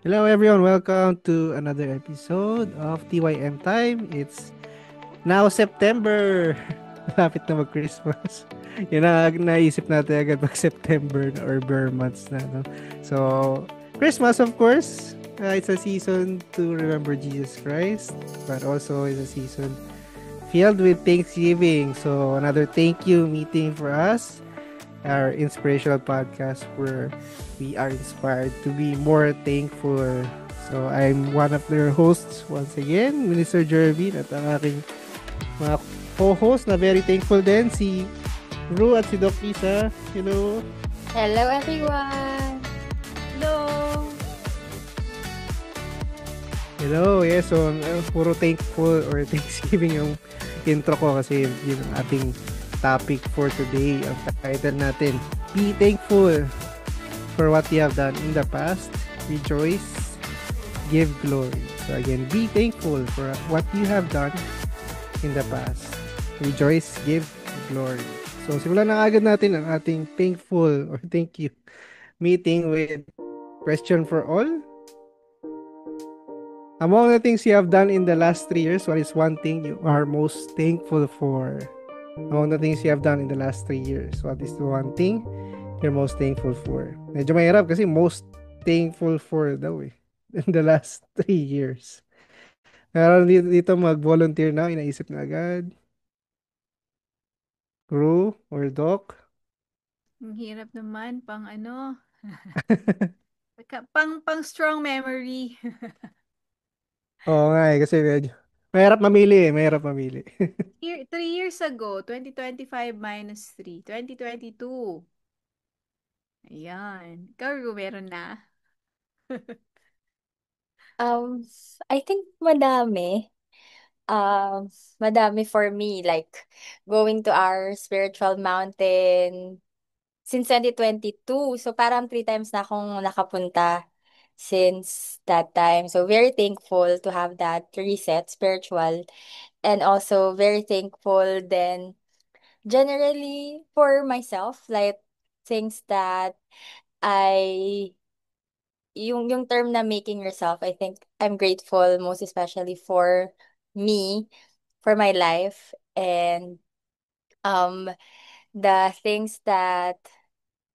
Hello everyone, welcome to another episode of TYM Time. It's now September. Malapit na mag-Christmas. Yun ang naisip natin agad mag-September na or bare months na. No? So, Christmas of course, it's a season to remember Jesus Christ, but also it's a season filled with Thanksgiving. So, another thank you meeting for us, our inspirational podcast where we are inspired to be more thankful. So, I'm one of their hosts once again, Minister Jervin, at ang aking mga co-host na very thankful din, si Ru at si Doc Isa. Hello everyone! Hello! Hello, yes. So, puro thankful or Thanksgiving yung intro ko kasi yun ang ating topic for today. Ang title natin, Be Thankful for what you have done in the past. Rejoice, give glory. So again, be thankful for what you have done in the past. Rejoice, give glory. So simulan na agad natin ang ating thankful or thank you meeting with question for all. Among the things you have done in the last 3 years, what is one thing you are most thankful for? Among the things you have done in the last 3 years, what is the one thing you're most thankful for? Medyo mahirap kasi most thankful for daw eh. In the last 3 years. Pero dito mag-volunteer na, inaisip na agad. Crew or doc. Ang hirap naman, pang ano, pang strong memory. Oo nga eh, kasi medyo mahirap mamili eh, mahirap mamili. 3 years ago, 2025 minus 3, 2022. Ayan. Ikaw, Ru, meron na? Um, I think madami. Um, Madami for me, like going to our spiritual mountain since 2022. So parang 3 times na akong nakapunta since that time. So very thankful to have that reset spiritual, and also very thankful then generally for myself, like things that I yung term na making yourself, I think I'm grateful most especially for me, for my life, and um the things that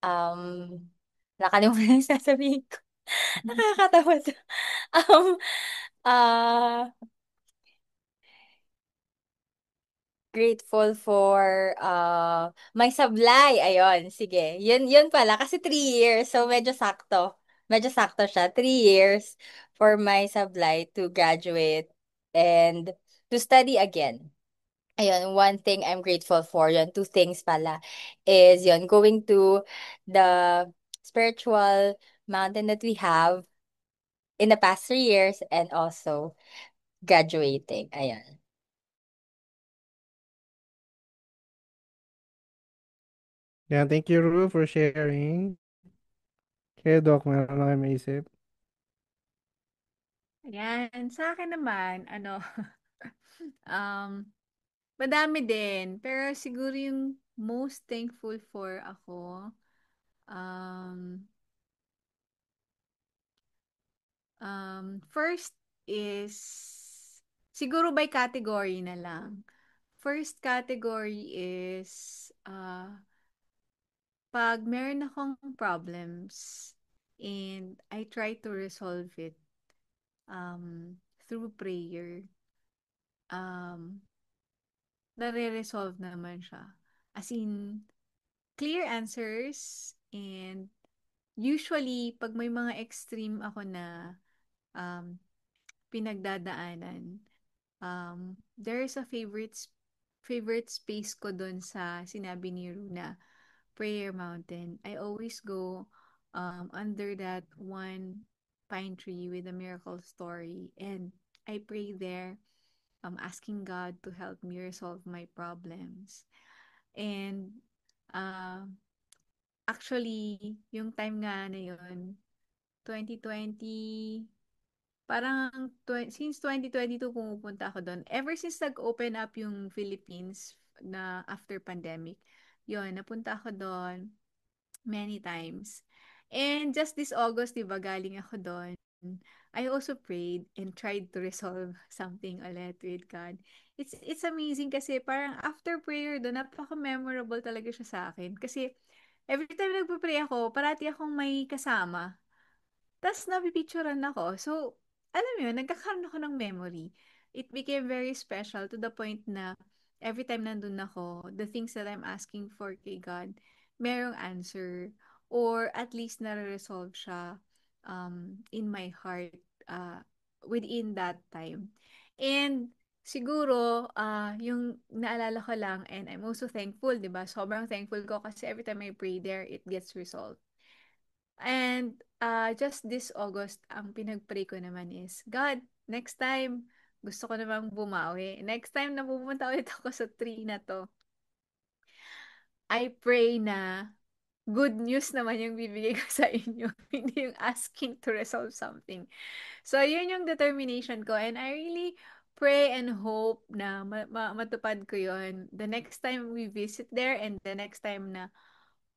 um nakalimutan yung sasabihin ko. Nakakatawa to. Um uh Grateful for my sablay. Ayun, sige. Yun pala kasi 3 years. So medyo sakto. Medyo sakto siya. 3 years for my sablay to graduate and to study again. Ayun, one thing I'm grateful for, yun, two things pala, is yun, going to the spiritual mountain that we have in the past 3 years and also graduating. Ayan. Yeah, thank you Ru for sharing. Kaya doc, meron na kayo maisip. Ayan. Sa akin naman, ano, um, madami din. Pero siguro yung most thankful for ako, um, first is siguro by category na lang. First category is pag meron akong problems and I try to resolve it through prayer, um, nare-resolve naman siya. As in, clear answers and usually, pag may mga extreme ako na um, pinagdadaanan, there is a favorite space ko doon sa sinabi ni Runa, Prayer Mountain. I always go under that one pine tree with a miracle story, and I pray there, asking God to help me resolve my problems. And uh, actually, yung time nga na yun, 2020, parang since 2022 pumupunta ako doon. Ever since nag-open up yung Philippines na after pandemic, yun, napunta ako doon many times. And just this August, 'di ba, galing ako doon. I also prayed and tried to resolve something ulit with God. It's amazing kasi parang after prayer doon, napaka-memorable talaga siya sa akin. Kasi every time nagpe-pray ako, parati akong may kasama. Tas napipicturean ako. So, alam mo yun, nagkakaroon ako ng memory. It became very special to the point na every time nandun ako, the things that I'm asking for kay God, merong answer or at least nare-resolve siya in my heart uh, within that time. And siguro, yung naalala ko lang, and I'm also thankful, di ba? Sobrang thankful ko kasi every time I pray there, it gets resolved. And just this August, ang pinag-pray ko naman is, God, next time, gusto ko namang bumawi. Next time na pupunta ulit ako sa tree na to, I pray na good news naman yung bibigay ko sa inyo. Hindi yung asking to resolve something. So, yun yung determination ko. And I really pray and hope na matupad ko yun. The next time we visit there and the next time na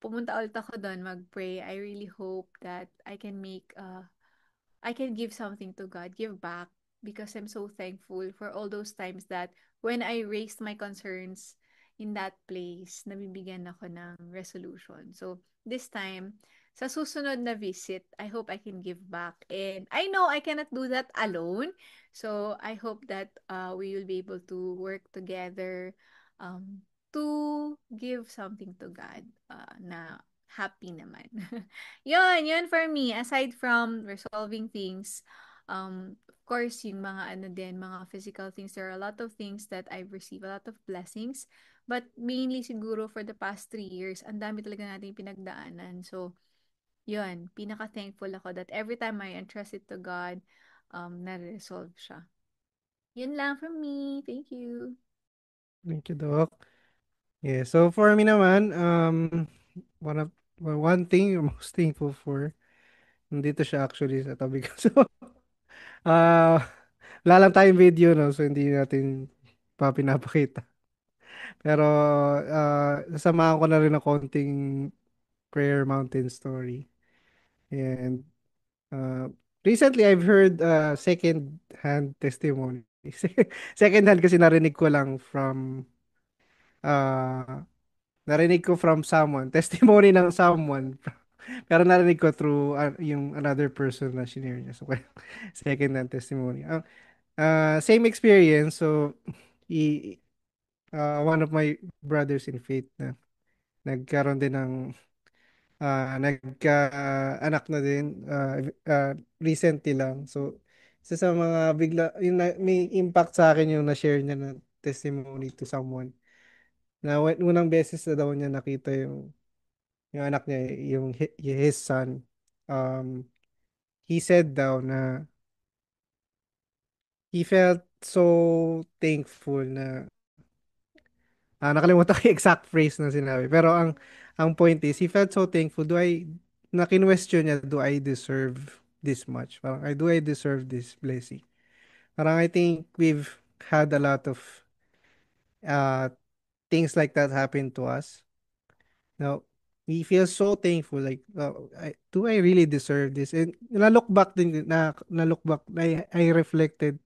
pumunta ulit ako doon mag-pray, I really hope that I can give something to God, give back, because I'm so thankful for all those times that when I raised my concerns in that place, nabibigyan ako ng resolution. So, this time, sa susunod na visit, I hope I can give back. And I know I cannot do that alone. So, I hope that we will be able to work together um, to give something to God na happy naman. Yun for me. Aside from resolving things, of course, yung mga ano din, mga physical things, there are a lot of things that I've received, a lot of blessings. But mainly siguro for the past 3 years, ang dami talaga nating pinagdaanan. So, yun, pinaka-thankful ako that every time I entrust it to God, na-resolve siya. Yun lang from me. Thank you. Thank you, Doc. Yeah, so for me naman, one of one thing I'm most thankful for, nandito siya actually sa tabi ko. So, ah, wala lang tayong video, no? So, hindi natin pa pinapakita. Pero, sasamahan ko na rin ng konting Prayer Mountain story. And, uh, recently, I've heard second-hand testimony. Second-hand kasi narinig ko lang from, uh, narinig ko from someone, testimony ng someone. Pero narinig ko through yung another person na shinare niya. So, second-hand testimony. Same experience. So, i, one of my brothers in faith na nagkaroon din ng nagka-anak na din recently lang. So, isa sa mga bigla, may impact sa akin yung na-share niya na testimony to someone. Na unang beses na daw niya nakita yung anak niya, his son. Um, he said daw na he felt so thankful na nakalimutan ko yung exact phrase na sinabi. Pero ang point is, he felt so thankful. Na kinwestiyon niya, do I deserve this much? Parang, do I deserve this blessing? Parang I think we've had a lot of uh, things like that happen to us. Now, we feel so thankful. Like, do I really deserve this? And na look back, I reflected.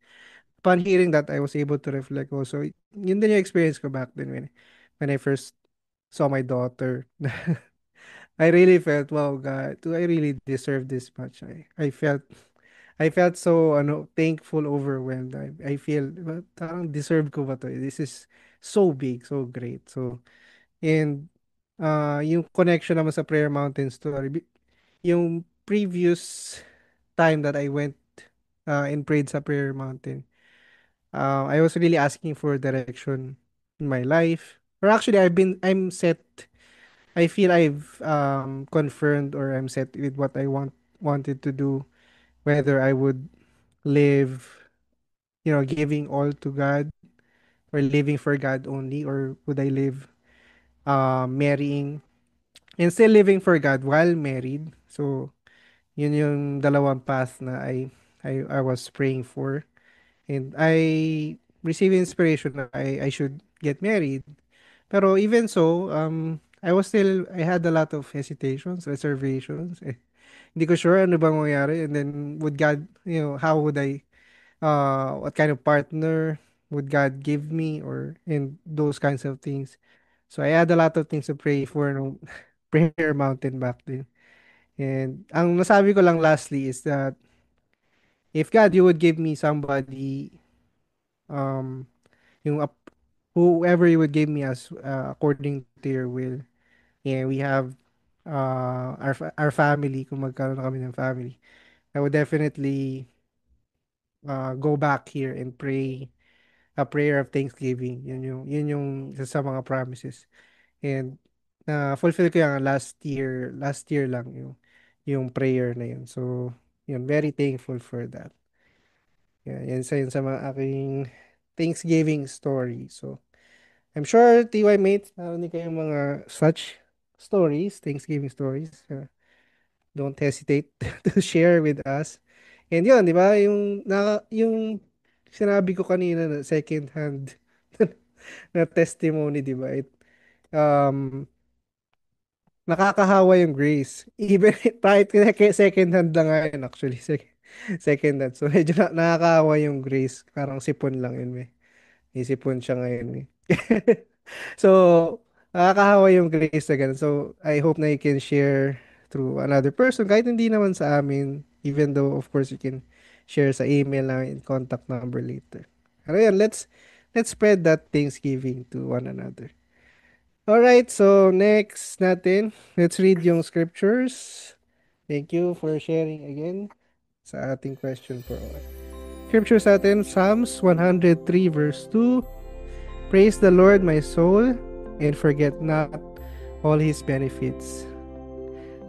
Upon hearing that, I was able to reflect also. Yun din yung experience ko back then when I first saw my daughter. I really felt, wow, God, do I really deserve this much? I felt so thankful, overwhelmed. I feel parang deserve ko ba to? This is so big, so great. So and yung connection naman sa Prayer Mountain story, yung previous time that I went and prayed sa Prayer Mountain, I was really asking for direction in my life. Or actually, I'm set. I feel I've confirmed or I'm set with what I wanted to do, whether I would live, giving all to God or living for God only, or would I live marrying and still living for God while married. So, yun yung dalawang path na I was praying for. And I received inspiration na I should get married. Pero even so, I had a lot of hesitations, reservations. hindi ko sure ano bang mangyari, and then would God, how would I, what kind of partner would God give me, or and those kinds of things. So I had a lot of things to pray for nung prayer mountain back then. And ang nasabi ko lang lastly is that if God, you would give me somebody, um, yung whoever you would give me as according to your will, and we have our family, kung magkaroon na kami ng family, I would definitely go back here and pray a prayer of thanksgiving. Yun yung isa sa mga promises. And fulfill ko yan last year lang yung prayer na yun. So, yun, very thankful for that. Yan sa mga aking Thanksgiving story. So, I'm sure TY mates, meron din kayong mga such stories, Thanksgiving stories. Don't hesitate to share with us. And yun, di ba, yung sinabi ko kanina na second hand na testimony, di ba? Um, Nakakahawa yung grace. Even kahit second hand lang nga yun actually. Second hand. So medyo nakakahawa yung grace. Parang sipon lang yun, eh. May sipon siya ngayon, eh. So, nakakahawa yung grace na ganun. So, I hope na you can share through another person. Kahit hindi naman sa amin. Even though, of course, you can share sa email na and contact number later. Pero yan, let's spread that Thanksgiving to one another. Alright, so next natin, let's read yung scriptures. Thank you for sharing again sa ating question for all. Scriptures natin, Psalms 103 verse 2. Praise the Lord, my soul, and forget not all his benefits.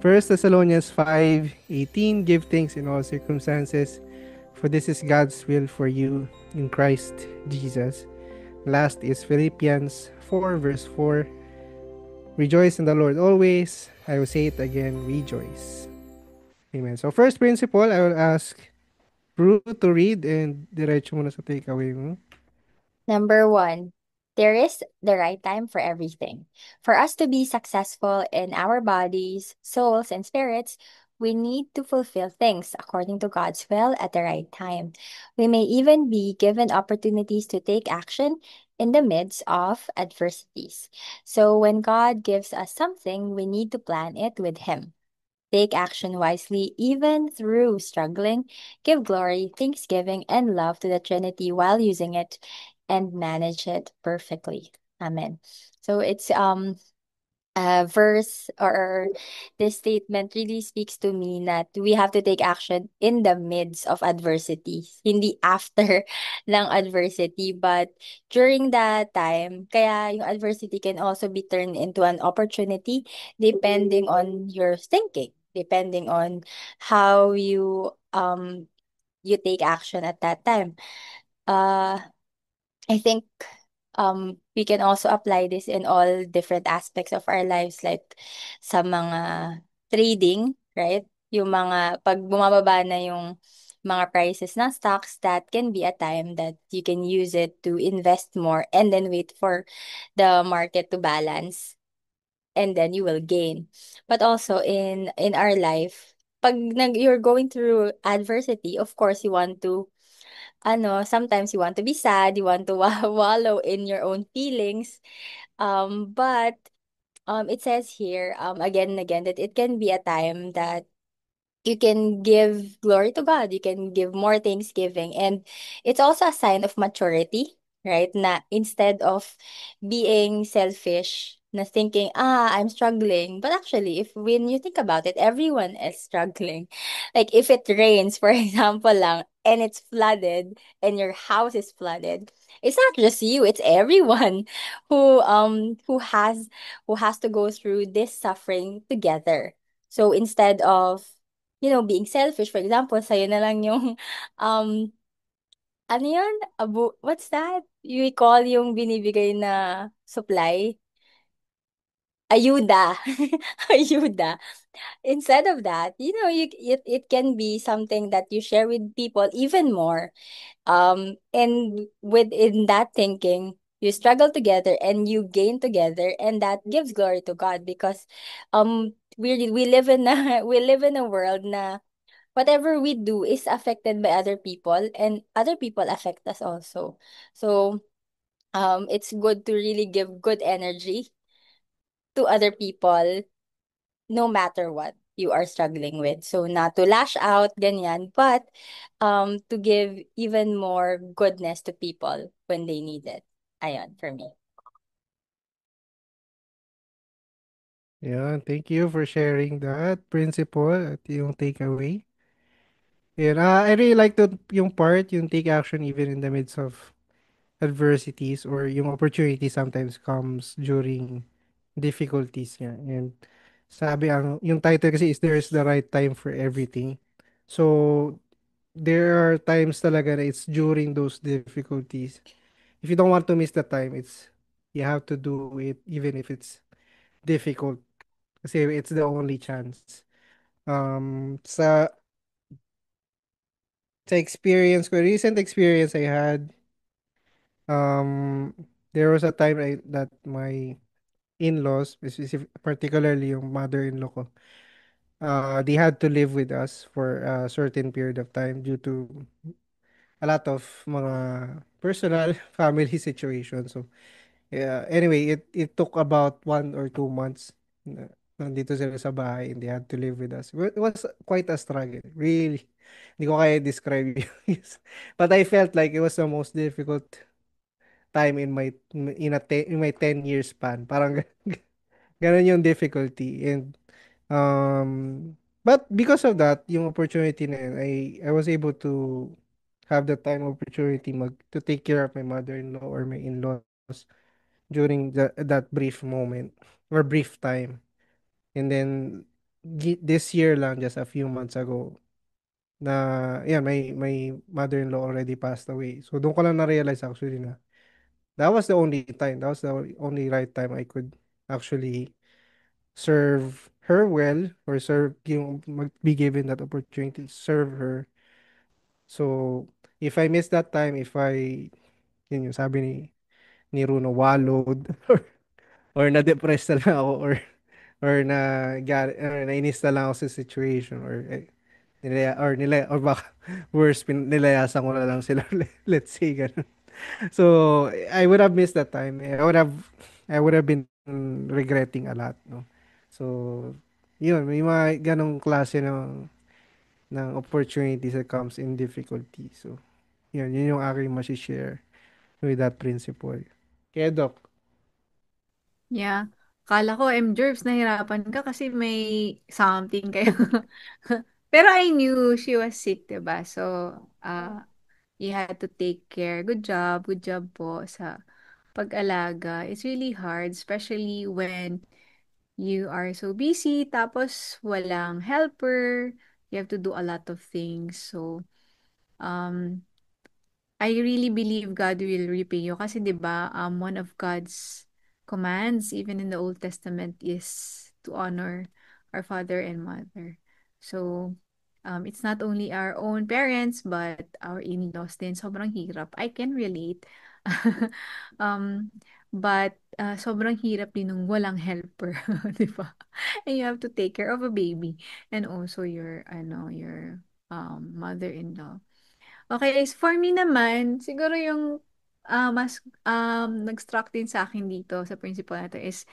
1 Thessalonians 5:18. Give thanks in all circumstances, for this is God's will for you in Christ Jesus. Last is Philippians 4 verse 4. Rejoice in the Lord always. I will say it again, rejoice. Amen. So first principle, I will ask Ru to read, and diretso muna sa takeaway mo. Number one, there is the right time for everything. For us to be successful in our bodies, souls, and spirits, we need to fulfill things according to God's will at the right time. We may even be given opportunities to take action in the midst of adversities. So when God gives us something, we need to plan it with Him. Take action wisely, even through struggling. Give glory, thanksgiving, and love to the Trinity while using it and manage it perfectly. Amen. So it's verse or this statement really speaks to me that we have to take action in the midst of adversity, hindi after ng adversity, but during that time. Kaya yung adversity can also be turned into an opportunity depending on your thinking, depending on how you take action at that time. uh I think we can also apply this in all different aspects of our lives, like sa mga trading, right? Yung mga pag bumababa na yung mga prices ng stocks, that can be a time that you can use it to invest more and then wait for the market to balance, and then you will gain. But also in our life, pag you're going through adversity, of course you want to sometimes you want to be sad, you want to wallow in your own feelings. But it says here, again and again, that it can be a time that you can give glory to God, you can give more thanksgiving. And it's also a sign of maturity, right? Na instead of being selfish, na thinking, I'm struggling. But actually, if when you think about it, everyone is struggling. Like if it rains, for example lang, and it's flooded and your house is flooded, it's not just you, it's everyone who has to go through this suffering together. So instead of being selfish, for example, sa'yo na lang yung, um, ano yun? What's that? You call yung binibigay na supply? Ayuda. Ayuda. Instead of that, it can be something that you share with people even more. And within that thinking, you struggle together and you gain together, and that gives glory to God because we live in a we live in a world na whatever we do is affected by other people, and other people affect us also. So it's good to really give good energy to other people no matter what you are struggling with. So not to lash out, ganyan, but to give even more goodness to people when they need it. Ayon, for me. Yeah, thank you for sharing that principle at yung takeaway. And I really like yung part, yung take action even in the midst of adversities, or yung opportunity sometimes comes during difficulties niya. And sabi yung title kasi is There's the Right Time for Everything. So, there are times talaga na it's during those difficulties. If you don't want to miss the time, you have to do it even if it's difficult. Kasi it's the only chance. Sa experience ko, recent experience I had, um, there was a time that my in-laws, particularly yung mother-in-law ko, they had to live with us for a certain period of time due to a lot of mga personal family situations. So, yeah, anyway, it took about 1 or 2 months na nandito sila sa bahay and they had to live with us. It was quite a struggle. Really. Hindi ko kaya describe yun. But I felt like it was the most difficult time in my 10 years span. Parang ganun yung difficulty. And um but because of that, yung opportunity na yun, I was able to have the time opportunity to take care of my mother-in-law or my in-laws during that brief moment or brief time. And then this year lang, just a few months ago, na yeah, my mother-in-law already passed away. So doon ko lang na-realize actually na that was the only time, that was the only right time I could actually serve her well, or be given that opportunity to serve her. So if I miss that time, if I yun yung sabi ni Runo, wallowed or na-depress na lang ako, or nainis na lang ako sa situation, or or baka worse, nilayasan ko na lang sila, let's say ganun. So I would have missed that time. I would have been regretting a lot, no. So yun, may mga ganong klase ng opportunities that comes in difficulty. So yun yung aking share with that principle. Kaya Doc. Yeah. Akala ko, Jervs, nahirapan ka kasi may something kayo. Pero I knew she was sick, diba? So, you had to take care. Good job po sa pag-alaga. It's really hard, especially when you are so busy, tapos walang helper. You have to do a lot of things. So, um, I really believe God will repay you kasi 'di ba one of God's commands even in the Old Testament is to honor our father and mother. So it's not only our own parents but our in-laws din. Sobrang hirap. I can relate. um but sobrang hirap din nung walang helper, 'di ba? And you have to take care of a baby and also your mother-in-law. Okay, for me naman, siguro yung mas nag-struck din sa akin dito sa principle na to is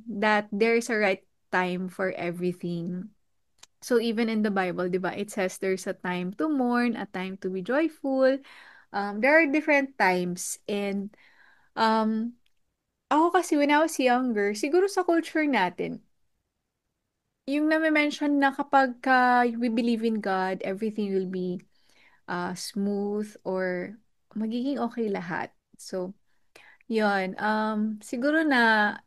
that there's a right time for everything. So even in the Bible, 'di ba, it says there's a time to mourn, a time to be joyful. There are different times and um ako kasi when I was younger, siguro sa culture natin, yung name-mention na kapag we believe in God, everything will be smooth or magiging okay lahat. So, yon siguro na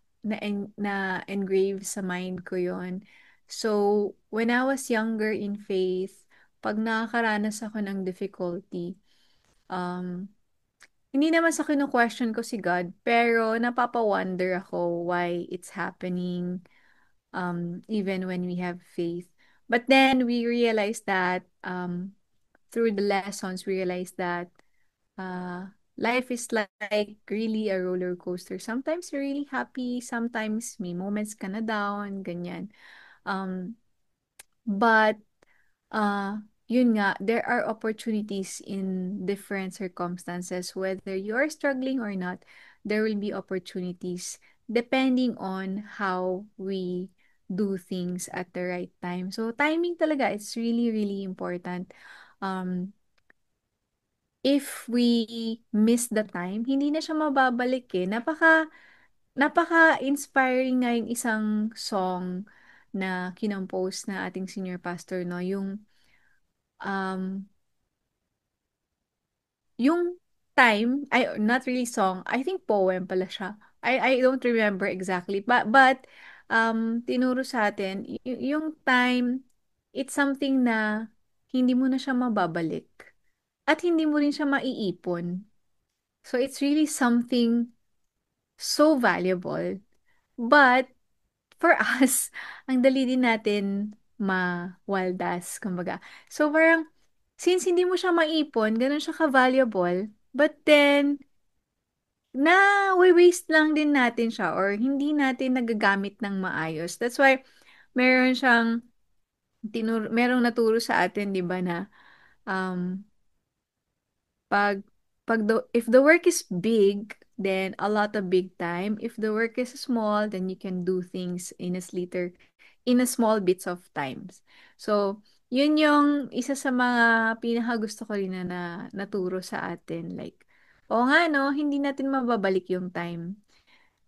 engrave sa mind ko yon. So, when I was younger in faith, pag nakakaranas ako ng difficulty, um, hindi naman sa kino-question ko si God, pero napapa-wonder ako why it's happening, even when we have faith. But then we realize that through the lessons, we realize that uh, life is like really a roller coaster. Sometimes you're really happy, sometimes may moments ka na down, ganyan. Um, but yun nga, there are opportunities in different circumstances. Whether you're struggling or not, there will be opportunities depending on how we do things at the right time. So timing talaga, it's really, really important. Um, if we miss the time, hindi na siya mababalik eh. Napaka-inspiring nga yung isang song na kinompose na ating senior pastor, no? Um, yung time, ay, not really song, I think poem pala siya. I don't remember exactly. But, tinuro sa atin, yung time, it's something na hindi mo na siya mababalik. At hindi mo rin siya maiipon. So, it's really something so valuable. But, for us, ang dali din natin ma-waldas, kumbaga. So, parang, since hindi mo siya maipon, ganun siya ka-valuable, but then, na-waste lang din natin siya or hindi natin nagagamit ng maayos. That's why, meron siyang, merong naturo sa atin, di ba, na, um, Pag if the work is big, then a lot of big time. If the work is small, then you can do things in a small bits of times. So, yun yung isa sa mga pinakagusto ko rin na naturo sa atin. Like, o nga no, hindi natin mababalik yung time.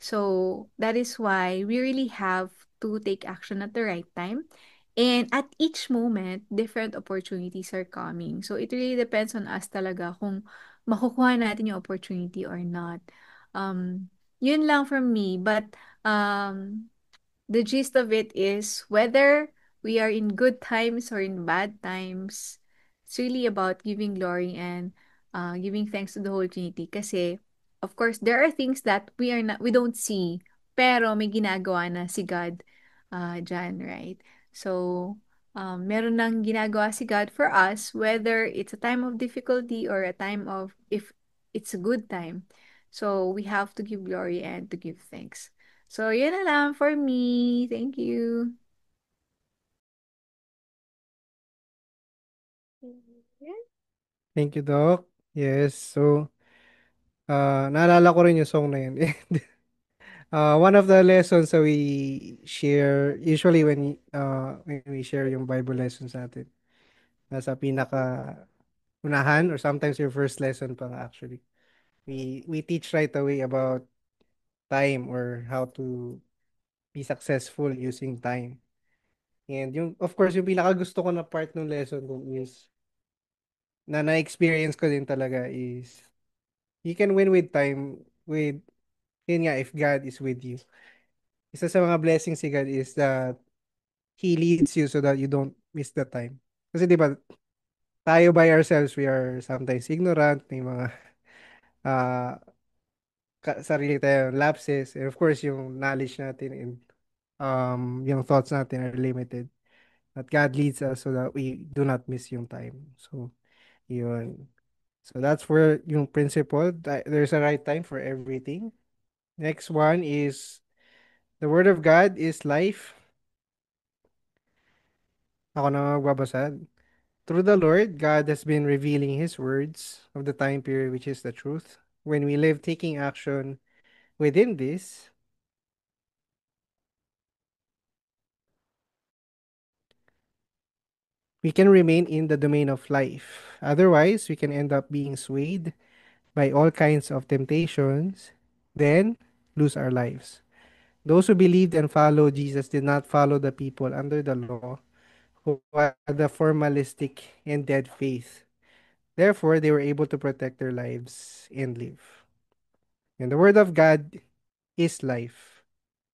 So that is why we really have to take action at the right time. And at each moment, different opportunities are coming. So it really depends on us talaga kung makukuha natin yung opportunity or not. Yun lang from me. But um, the gist of it is whether we are in good times or in bad times, it's really about giving glory and giving thanks to the whole Trinity. Kasi, of course, there are things that we don't see, pero may ginagawa na si God dyan, right? So, meron nang ginagawa si God for us, whether it's a time of difficulty or a time of, if it's a good time. So, we have to give glory and to give thanks. So, yun na lang for me. Thank you. Thank you, Doc. Yes, so, naalala ko rin yung song na yun. One of the lessons that we share, usually when we share yung Bible lessons natin, nasa pinaka unahan or sometimes your first lesson pa nga actually. We teach right away about time or how to be successful using time. And yung, of course, yung pinaka gusto ko na part ng lesson ko is, na na-experience ko din talaga is, you can win with time with, yun nga, if God is with you. Isa sa mga blessings si God is that He leads you so that you don't miss the time. Kasi di ba, tayo by ourselves, we are sometimes ignorant, may mga uh, sarili tayong lapses. And of course, yung knowledge natin and yung thoughts natin are limited. But God leads us so that we do not miss yung time. So, yun. So that's where yung principle, there's a right time for everything. Next one is the word of God is life. Ako na magbabasa. Through the Lord, God has been revealing His words of the time period, which is the truth. When we live taking action within this, we can remain in the domain of life. Otherwise, we can end up being swayed by all kinds of temptations, then lose our lives. Those who believed and followed Jesus did not follow the people under the law who had a formalistic and dead faith. Therefore, they were able to protect their lives and live. And the Word of God is life.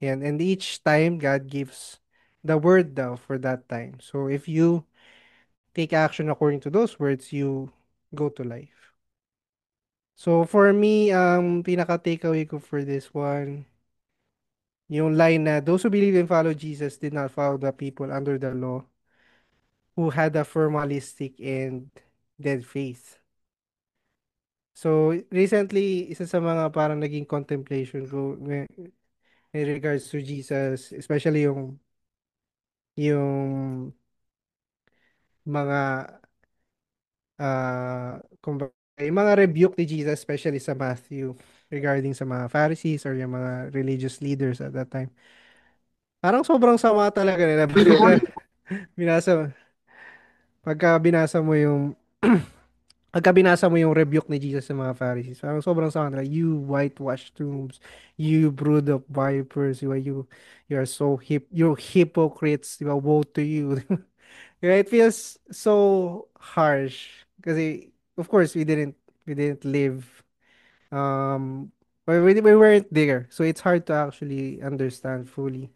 And each time, God gives the Word daw for that time. So if you take action according to those words, you go to life. So for me, pinaka takeaway ko for this one, yung line na those who believe and follow Jesus did not follow the people under the law who had a formalistic and dead faith. So, recently, isa sa mga parang naging contemplation ko in regards to Jesus, especially yung mga kumbaga, yung mga rebuke ni Jesus, especially sa Matthew, regarding sa mga Pharisees or yung mga religious leaders at that time. Parang sobrang sama talaga nila. Pagka binasa, pagka binasa mo yung pagka binasa mo yung rebuke ni Jesus sa mga Pharisees, parang sobrang sama nila. You whitewashed tombs, you brood of vipers, you are so you're hypocrites, di ba? Woe to you. Yeah, it feels so harsh kasi of course we didn't live we weren't there. So it's hard to actually understand fully.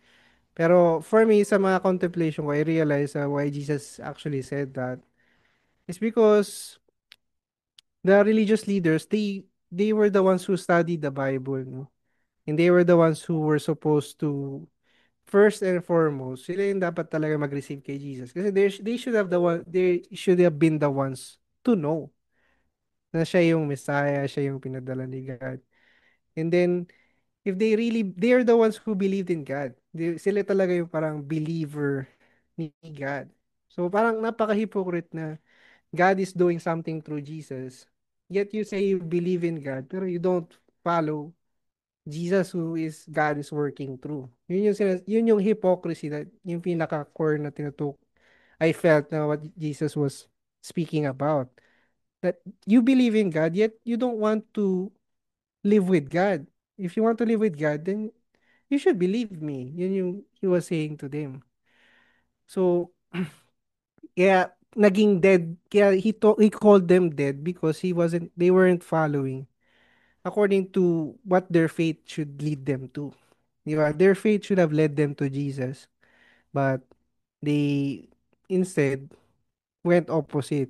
Pero for me sa mga contemplation ko I realized why Jesus actually said that is because the religious leaders they were the ones who studied the Bible, no? And they were the ones who were supposed to first and foremost, sila yung dapat talaga mag-receive kay Jesus. Kasi they should have been the ones to know na siya yung Messiah, siya yung pinadala ni God. And then, if they're the ones who believed in God. Sila talaga yung parang believer ni God. So, parang napaka-hypocrite na God is doing something through Jesus. Yet you say you believe in God, pero you don't follow Jesus who is God is working through. Yun yung hypocrisy that yung pinaka core na I felt na what Jesus was speaking about. That you believe in God yet you don't want to live with God. If you want to live with God, then you should believe me. Yun yung he was saying to them. So, kaya naging dead, kaya he called them dead because they weren't following according to what their faith should lead them to. Di ba? Their faith should have led them to Jesus, but they instead went opposite.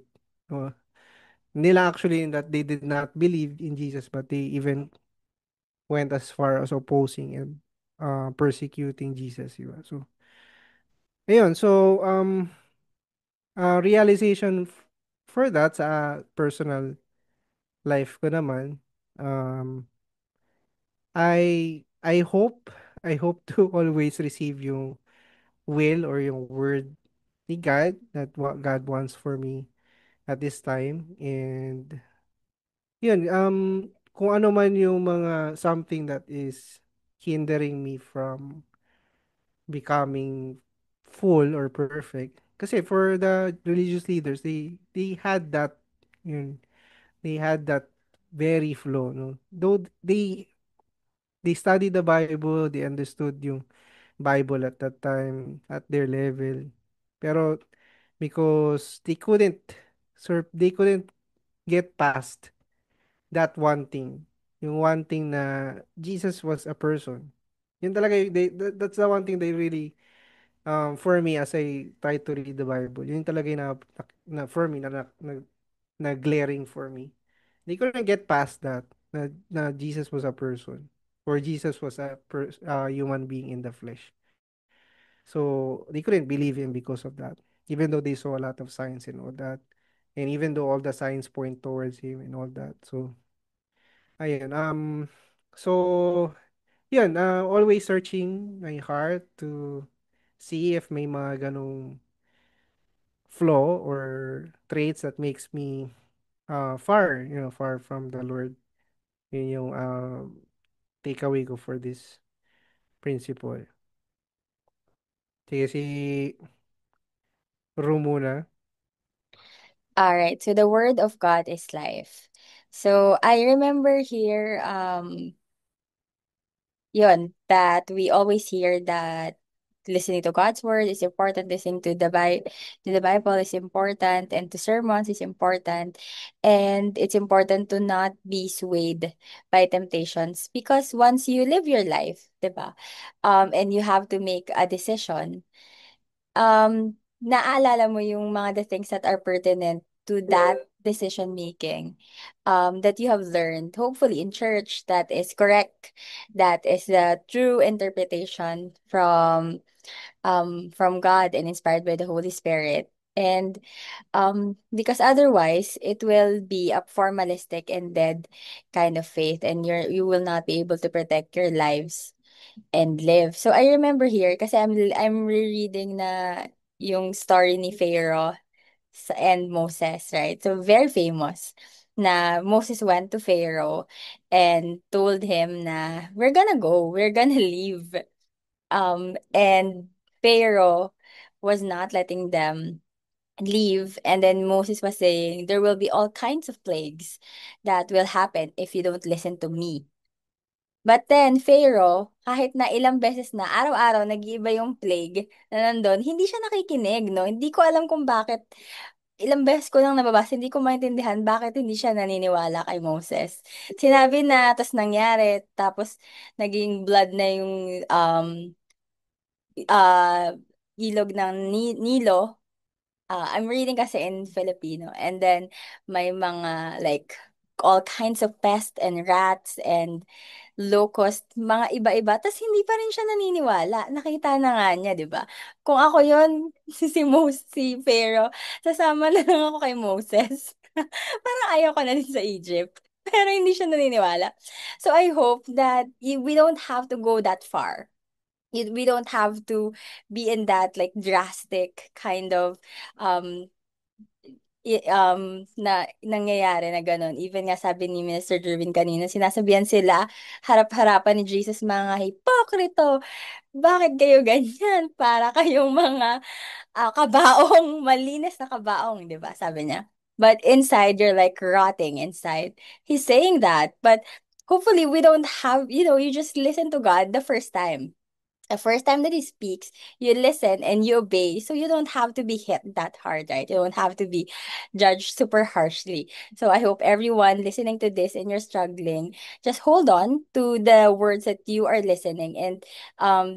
No? Hindi lang actually in that they did not believe in Jesus, but they even went as far as opposing and persecuting Jesus. Di ba? So, ayun. So, realization for that sa personal life ko naman, um, I hope to always receive yung will or yung word ni God that what God wants for me at this time. And yun, kung ano man yung mga something that is hindering me from becoming full or perfect. Kasi for the religious leaders, they had that yun, they had that very flow, no? Though they studied the Bible, they understood yung Bible at that time at their level. Pero because they couldn't get past that one thing. Yung one thing na Jesus was a person. Yun talaga that's the one thing they really for me as I try to read the Bible. Yun talaga yung na for me na glaring for me. They couldn't get past that na Jesus was a person or Jesus was a human being in the flesh. So they couldn't believe him because of that, even though they saw a lot of signs and all that, and even though all the signs point towards him and all that. So ayun, so yun, always searching my heart to see if may mga ganong flaw or traits that makes me far from the Lord. Yun yung takeaway ko for this principle. Sige, si Ru muna. All right. So the word of God is life. So I remember here, yun, that we always hear that listening to God's word is important, listening to the Bible is important, and to sermons is important. And it's important to not be swayed by temptations because once you live your life, diba? And you have to make a decision, naalala mo yung the things that are pertinent to that decision making, that you have learned, hopefully in church, that is correct, that is the true interpretation from God and inspired by the Holy Spirit. And because otherwise it will be a formalistic and dead kind of faith, and you will not be able to protect your lives and live. So I remember here kasi I'm rereading na yung story ni Pharaoh and Moses, right? So very famous na Moses went to Pharaoh and told him na we're gonna leave. And Pharaoh was not letting them leave, and then Moses was saying there will be all kinds of plagues that will happen if you don't listen to me. But then, Pharaoh, kahit na ilang beses na araw-araw nag-iiba yung plague na nandun, hindi siya nakikinig, no? Hindi ko alam kung bakit. Ilang beses ko lang nababasa, hindi ko maintindihan bakit hindi siya naniniwala kay Moses. Sinabi na, tapos nangyari, tapos naging blood na yung uh, ilog ng Nilo. I'm reading kasi in Filipino. And then, may mga like all kinds of pests and rats and locust, mga iba-iba. Tapos hindi pa rin siya naniniwala. Nakita na nga niya, di ba? Kung ako yon si Pharaoh, sasama na lang ako kay Moses. Parang ayaw ko na din sa Egypt. Pero hindi siya naniniwala. So I hope that we don't have to go that far. We don't have to be in that like drastic kind of um na nangyayari na gano'n. Even nga sabi ni Minister Jervin kanina, sinasabihan sila harap-harapan ni Jesus, mga hipokrito, bakit kayo ganyan? Para kayong mga kabaong, malinis na kabaong, di ba? Sabi niya. But inside, you're like rotting inside. He's saying that. But hopefully, we don't have, you just listen to God the first time. The first time that he speaks, you listen and you obey. So you don't have to be hit that hard, right? You don't have to be judged super harshly. So I hope everyone listening to this and you're struggling, just hold on to the words that you are listening, and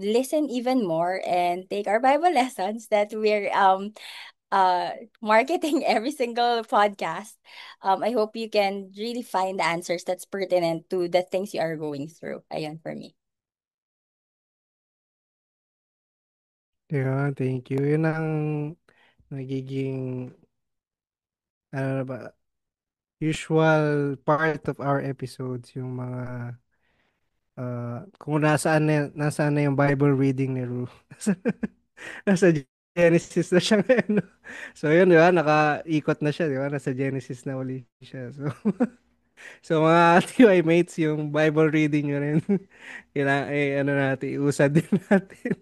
listen even more and take our Bible lessons that we're marketing every single podcast. I hope you can really find the answers that's pertinent to the things you are going through. Ayan for me. Yeah, thank you. Yun ang nagiging, ano na ba, usual part of our episodes, yung mga, kung nasaan na yung Bible reading ni Ru. Nasa Genesis na siya ngayon. No? So, yun, di ba? Nakaikot na siya, di ba? Nasa Genesis na uli siya. So, so mga TY mates, yung Bible reading nyo rin, ano natin, iusad din natin.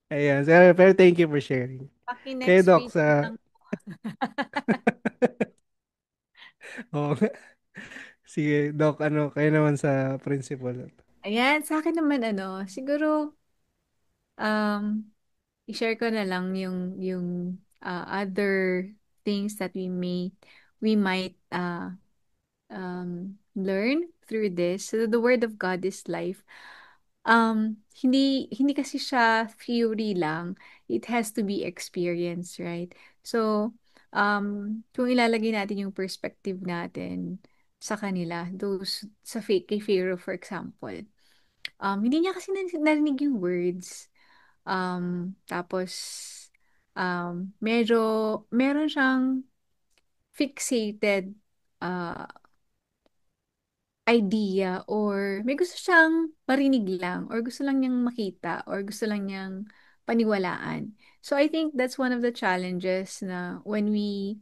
Ayan. So, pero thank you for sharing. Paki Kayo, next Doc, read sa... lang. Oo. Sige, Doc, ano, kayo naman sa principal. Ayan, sa akin naman siguro, um, i-share ko na lang yung other things that we might learn through this. So the word of God is life. Hindi kasi siya theory lang. It has to be experienced, right? So, kung ilalagay natin yung perspective natin sa kanila, those sa fake kay Pharaoh, for example, hindi niya kasi narinig yung words. Tapos, meron siyang fixated uh, idea, or may gusto siyang marinig lang, or gusto lang niyang makita, or gusto lang niyang paniwalaan. So I think that's one of the challenges na when we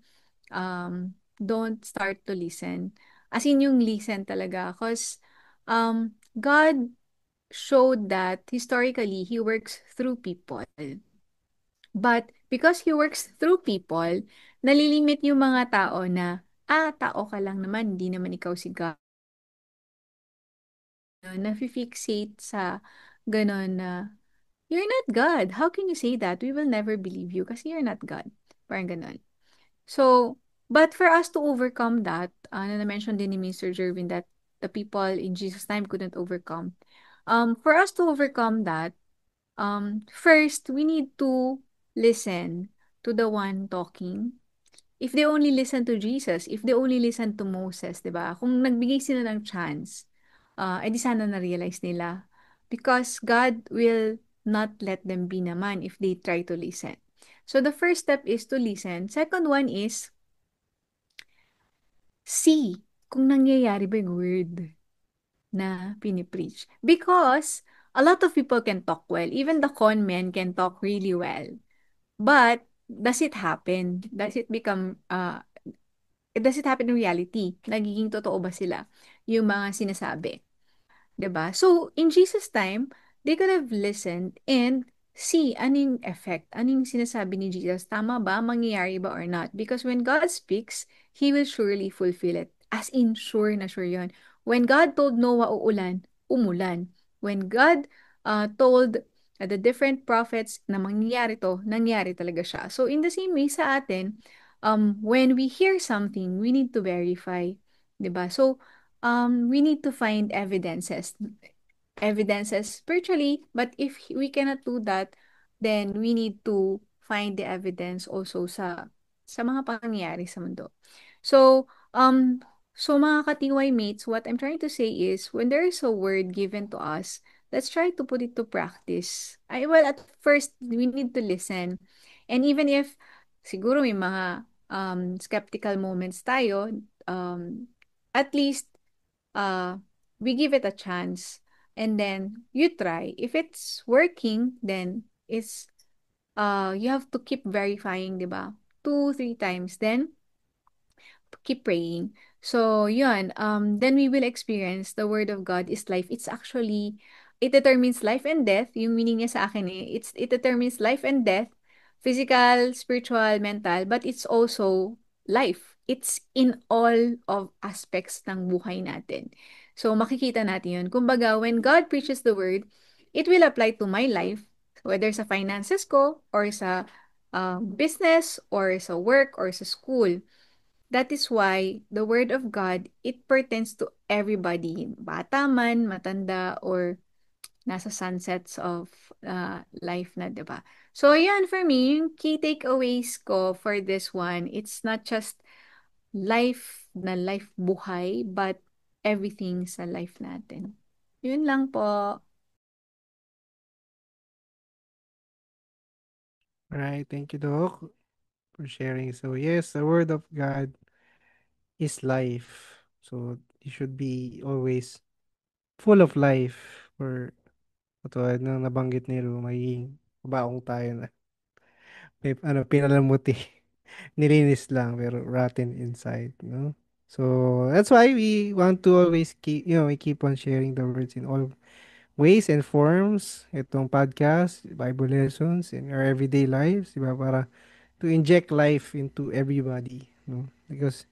don't start to listen. As in yung listen talaga. Because God showed that historically He works through people. But because He works through people, nalilimit yung mga tao na, tao ka lang naman, hindi naman ikaw si God. Nafi-fixate sa gano'n na, "You're not God. How can you say that? We will never believe you kasi you're not God." Parang gano'n. So, but for us to overcome that, na na-mention din ni Mr. Jervin that the people in Jesus' time couldn't overcome. For us to overcome that, first, we need to listen to the one talking. If they only listen to Jesus, if they only listen to Moses, 'di ba? Kung nagbigay sila ng chance, edi sana na-realize nila. Because God will not let them be naman if they try to listen. So the first step is to listen. Second one is see kung nangyayari ba yung word na pinipreach. Because a lot of people can talk well. Even the con men can talk really well. But does it happen? Does it happen in reality? Nagiging totoo ba sila yung mga sinasabi? 'Di ba? So, in Jesus' time, they could have listened and see anong effect, anong sinasabi ni Jesus, tama ba, mangyayari ba or not? Because when God speaks, He will surely fulfill it. As in, sure na sure yun. When God told Noah uulan, umulan. When God told the different prophets na mangyayari to, nangyari talaga siya. So, in the same way sa atin, when we hear something, we need to verify. 'Di ba? So, we need to find evidences spiritually, but if we cannot do that, then we need to find the evidence also sa mga pangyayari sa mundo. So, mga ka-TY mates, what I'm trying to say is, when there is a word given to us, let's try to put it to practice. Well, at first, we need to listen. And even if siguro may mga skeptical moments tayo, at least uh, we give it a chance, and then you try. If it's working, then you have to keep verifying, 'di ba? 2, 3 times, then keep praying. So, yun, then we will experience the word of God is life. It's actually, it determines life and death. Yung meaning niya sa akin it determines life and death, physical, spiritual, mental, but it's also life. It's in all of aspects ng buhay natin. So, makikita natin yun. Kumbaga, when God preaches the word, it will apply to my life, whether sa finances ko, or sa business, or sa work, or sa school. That is why the word of God, it pertains to everybody, bata man, matanda, or nasa sunsets of life na, 'di ba? So, yan for me, yung key takeaways ko for this one, it's not just life buhay, but everything sa life natin. Yun lang po. Right. Thank you, Doc, for sharing. So, yes, the Word of God is life. So, you should be always full of life. Or, katulad ng nabanggit ni Ru, magiging baong tayo na. May, pinalamuti. Nilinis lang, pero rotten inside, no? So, that's why we want to always keep, we keep on sharing the words in all ways and forms. Itong podcast, Bible lessons in our everyday lives, di ba? Para to inject life into everybody, no? Because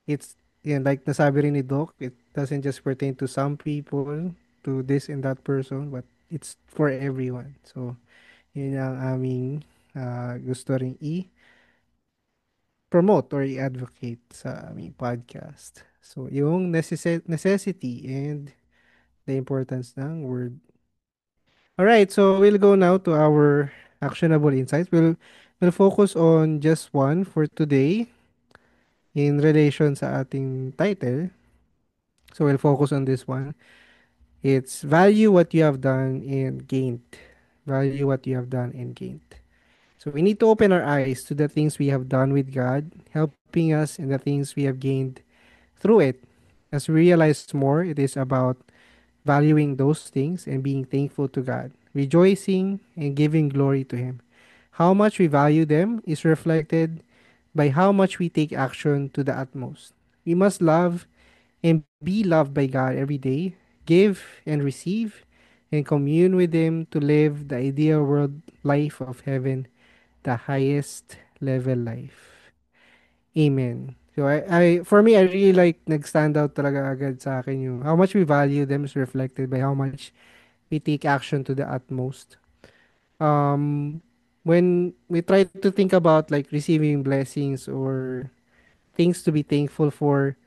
it's, like nasabi rin ni Doc, it doesn't just pertain to some people, to this and that person, but it's for everyone. So, yun ang aming gusto ring promote or i-advocate sa aming podcast. So, yung necessity and the importance ng word. Alright, so we'll go now to our actionable insights. We'll focus on just one for today in relation sa ating title. So we'll focus on this one. It's value what you have done and gained. Value what you have done and gained. So we need to open our eyes to the things we have done with God, helping us, and the things we have gained through it. As we realize more, it is about valuing those things and being thankful to God, rejoicing and giving glory to Him. How much we value them is reflected by how much we take action to the utmost. We must love and be loved by God every day, give and receive, and commune with Him to live the ideal world life of heaven, the highest level life. Amen. So for me, I really like nag-stand out talaga agad sa akin yung how much we value them is reflected by how much we take action to the utmost. Um, when we try to think about like receiving blessings or things to be thankful for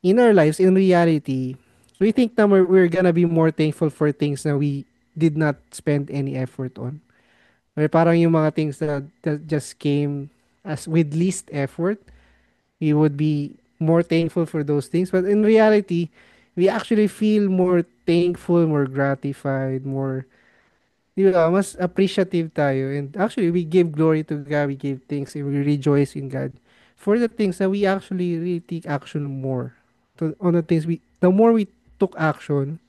in our lives, in reality, we think na we're gonna be more thankful for things na we did not spend any effort on. Or parang yung mga things that just came as with least effort, we would be more thankful for those things. But in reality, we actually feel more thankful, more gratified, more Di ba? Mas appreciative tayo. And actually, we give glory to God. We give thanks and we rejoice in God for the things that we actually really take action more. On the things the more we took action,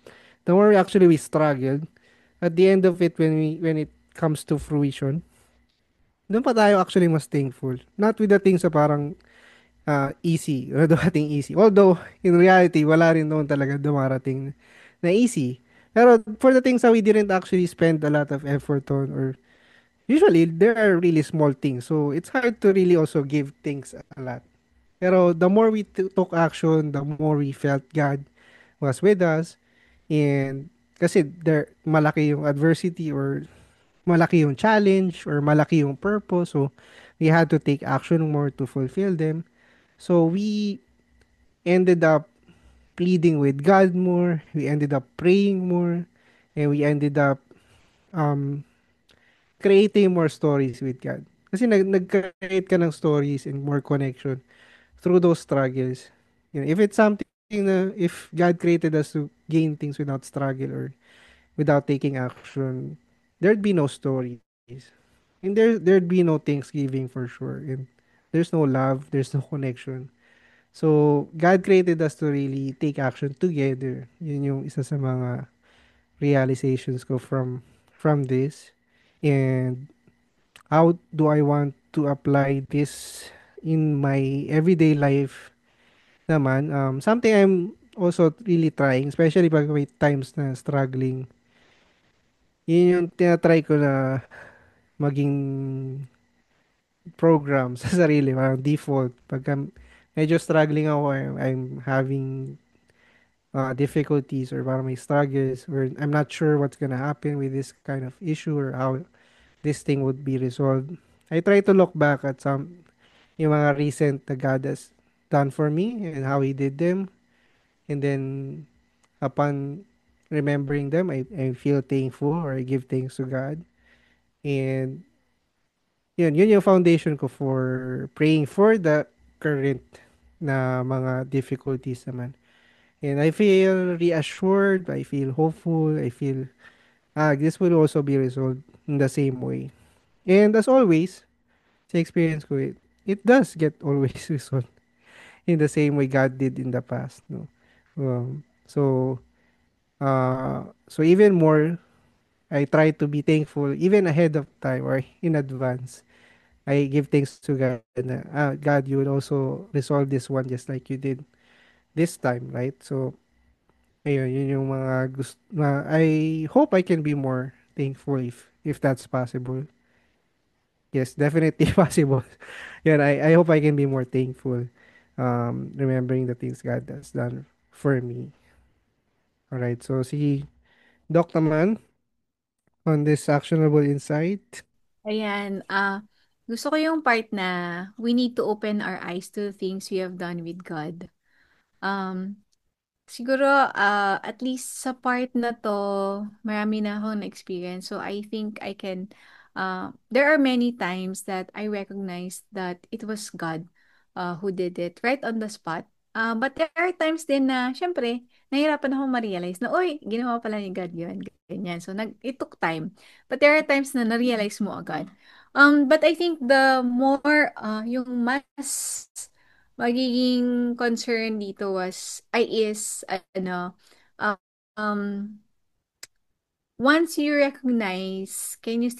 the more we struggled. At the end of it, when it comes to fruition, doon pa tayo actually mas thankful. Not with the things na parang easy, or dumating easy. Although, in reality, wala rin naman talaga dumarating na easy. Pero for the things that we didn't actually spend a lot of effort on, or usually, there are really small things. So, it's hard to really also give things a lot. Pero the more we took action, the more we felt God was with us. And kasi malaki yung adversity, or malaki yung challenge, or malaki yung purpose. So, we had to take action more to fulfill them. So, we ended up pleading with God more. We ended up praying more. And we ended up um, creating more stories with God. Kasi nag-create ka ng stories and more connection through those struggles. If it's something na, if God created us to gain things without struggle or without taking action, there'd be no stories. And there'd be no Thanksgiving for sure. And there's no love, there's no connection. So, God created us to really take action together. Yun yung isa sa mga realizations ko from this. And how do I want to apply this in my everyday life naman? Something I'm also really trying, especially pag may times na struggling. Yun yung tinatry ko na maging program sa sarili, parang default. Pagka medyo struggling ako, I'm having difficulties, or parang may struggles, or I'm not sure what's gonna happen with this kind of issue, or how this thing would be resolved. I try to look back at yung mga recent na God has done for me and how He did them. And then, upon remembering them, I feel thankful, or I give thanks to God. And yun yung foundation ko for praying for the current na mga difficulties naman. And I feel reassured, I feel hopeful, I feel, this will also be resolved in the same way. And as always, sa experience ko, it does get always resolved in the same way God did in the past, no? So, so even more, I try to be thankful even ahead of time, or in advance. I give thanks to God na, God, you will also resolve this one just like you did this time, right? So, ayun, yun yung mga I hope I can be more thankful if that's possible. Yes, definitely possible. Yan, I hope I can be more thankful, remembering the things God has done for me. Alright, so si Doc naman, on this actionable insight. Ayan, gusto ko yung part na we need to open our eyes to the things we have done with God. Um, Siguro, at least sa part na 'to, marami na akong na-experience. So, I think I can, there are many times that I recognize that it was God, who did it right on the spot. But there are times din na siyempre nahirapan akong ma-realize na, "Uy, ginawa pala ni God 'yun," ganyan. So, it took time. But there are times na na-realize mo agad. But I think the more, yung mas magiging concern dito is ano, uh, um, once you recognize, can you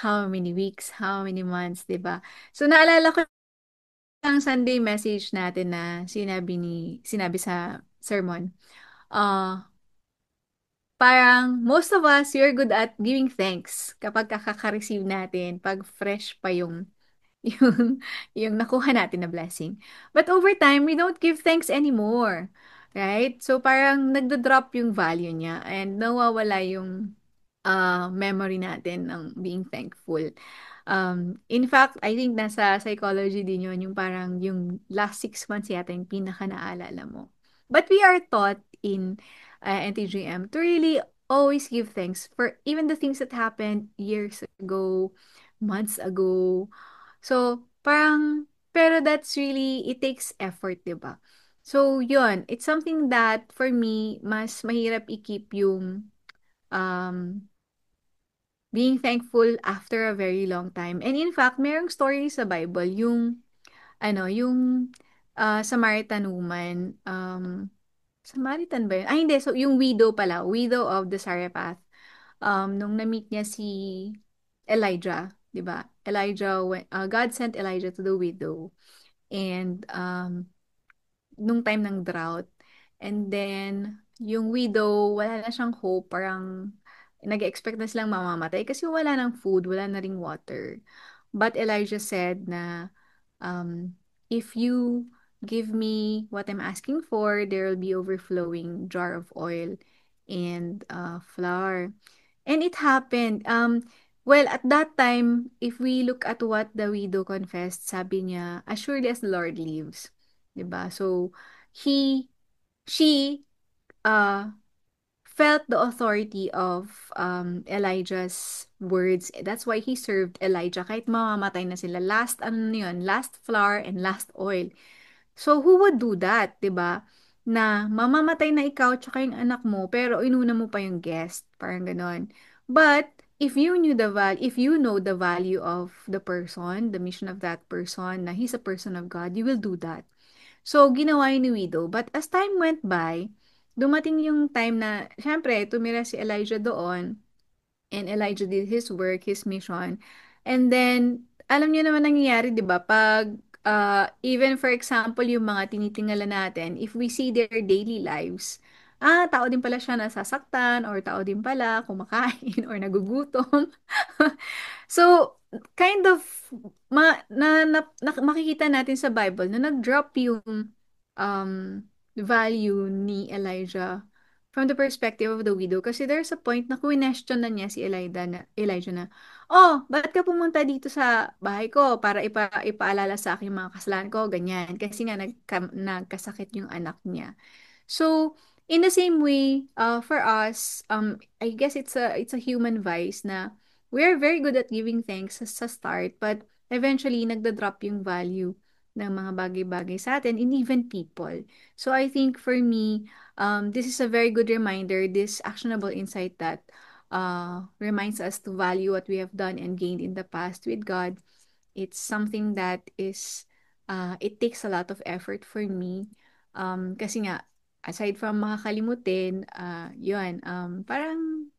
how many weeks, how many months, 'di ba? So naalala ko ang Sunday message natin na sinabi sa sermon. Uh, Parang most of us, we're good at giving thanks kapag kakaka-receive natin, pag fresh pa yung yung nakuha natin na blessing. But over time, we don't give thanks anymore. Right? So parang nagdo-drop yung value niya and nawawala yung memory natin ng being thankful. In fact, I think nasa psychology din yun, yung parang yung last 6 months yata yung pinaka naalala mo. But we are taught in NTGM to really always give thanks for even the things that happened years ago, months ago. So, parang, pero that's really, it takes effort, 'di ba? So, yun, it's something that for me, mas mahirap i-keep yung um, being thankful after a very long time. And in fact, merong story sa Bible, yung Samaritan woman, Samaritan ba yun? Ay, hindi. So, yung widow pala, widow of the Zarephath. Nung na-meet niya si Elijah, di ba? God sent Elijah to the widow. And, nung time ng drought. And then, yung widow, wala na siyang hope. Parang, nag-expect na silang mamamatay kasi wala ng food, wala na ring water. But Elijah said na, if you give me what I'm asking for, there will be overflowing jar of oil and flour. And it happened. Well, at that time, if we look at what the widow confessed, sabi niya, as surely as the Lord lives. 'Di ba? So, he, she, uh, felt the authority of Elijah's words. That's why he served Elijah kahit mamamatay na sila. Last, ano na yun, last flour and last oil. So, who would do that, 'di ba? Na mamamatay na ikaw tsaka yung anak mo, pero inuna mo pa yung guest. Parang ganon. But, if you know the value of the person, the mission of that person, na he's a person of God, you will do that. So, ginawa yun ni widow. But as time went by, dumating yung time na, syempre, tumira si Elijah doon, and Elijah did his work, his mission. And then, alam niyo naman nangyayari, di ba? Pag, even for example, yung mga tinitingala natin, if we see their daily lives, tao din pala siya nasasaktan, or tao din pala kumakain, or nagugutom. So, kind of, makikita natin sa Bible na nag-drop yung um, value ni Elijah from the perspective of the widow. Kasi there's a point na question na niya si Elijah na, oh, bakit ka pumunta dito sa bahay ko para ipaalala sa akin yung mga kasalanan ko, ganyan. Kasi nga nagkasakit yung anak niya. So, in the same way, for us, I guess it's a human vice na we are very good at giving thanks sa start, but eventually, nagda-drop yung value ng mga bagay-bagay sa atin and even people. So, I think for me, this is a very good reminder, this actionable insight that reminds us to value what we have done and gained in the past with God. It's something that it takes a lot of effort for me. Kasi nga, aside from makakalimutin, yun, parang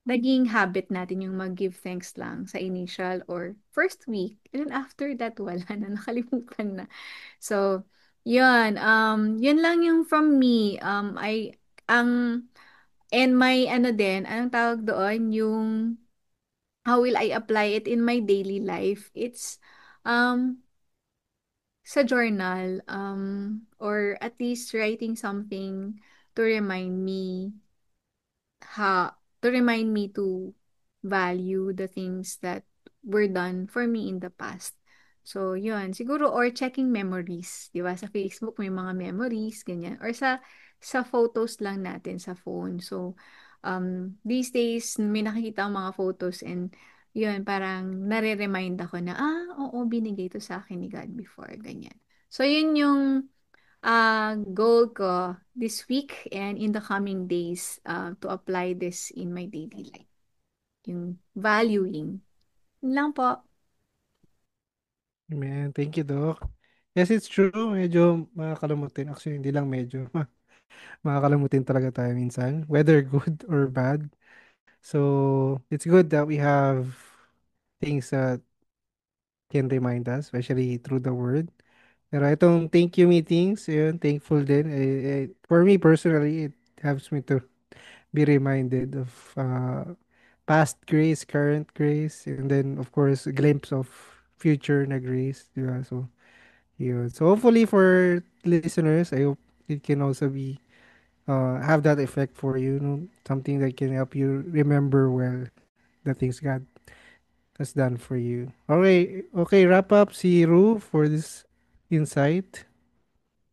naging habit natin yung mag-give thanks lang sa initial or first week. And then after that, wala na, nakalimutan na. So, yun lang yung from me. Ang, and my, ano din, anong tawag doon, yung, how will I apply it in my daily life? It's, um, sa journal, or at least writing something to remind me to value the things that were done for me in the past. So, yun. Siguro, or checking memories. Di ba? Sa Facebook, may mga memories, ganyan. Or sa photos lang natin sa phone. So, these days, may nakikita akong mga photos and yun, parang nare-remind ako na, oo, binigay to sa akin ni God before, ganyan. So, yun yung goal ko this week and in the coming days to apply this in my daily life. Yung valuing. Yun lang po. Man, thank you, Doc. Yes, it's true. Medyo makakalamutin. Actually, hindi lang medyo. Makakalamutin talaga tayo minsan, whether good or bad. So, it's good that we have things that can remind us, especially through the word. Pero itong thank you meetings, yun, thankful din. For me personally, it helps me to be reminded of past grace, current grace, and then of course, a glimpse of future na grace. Diba? So, yun. So hopefully for listeners, I hope it can also be have that effect for you, no? Something that can help you remember well the things God has done for you. Okay, wrap up si Ru for this insight.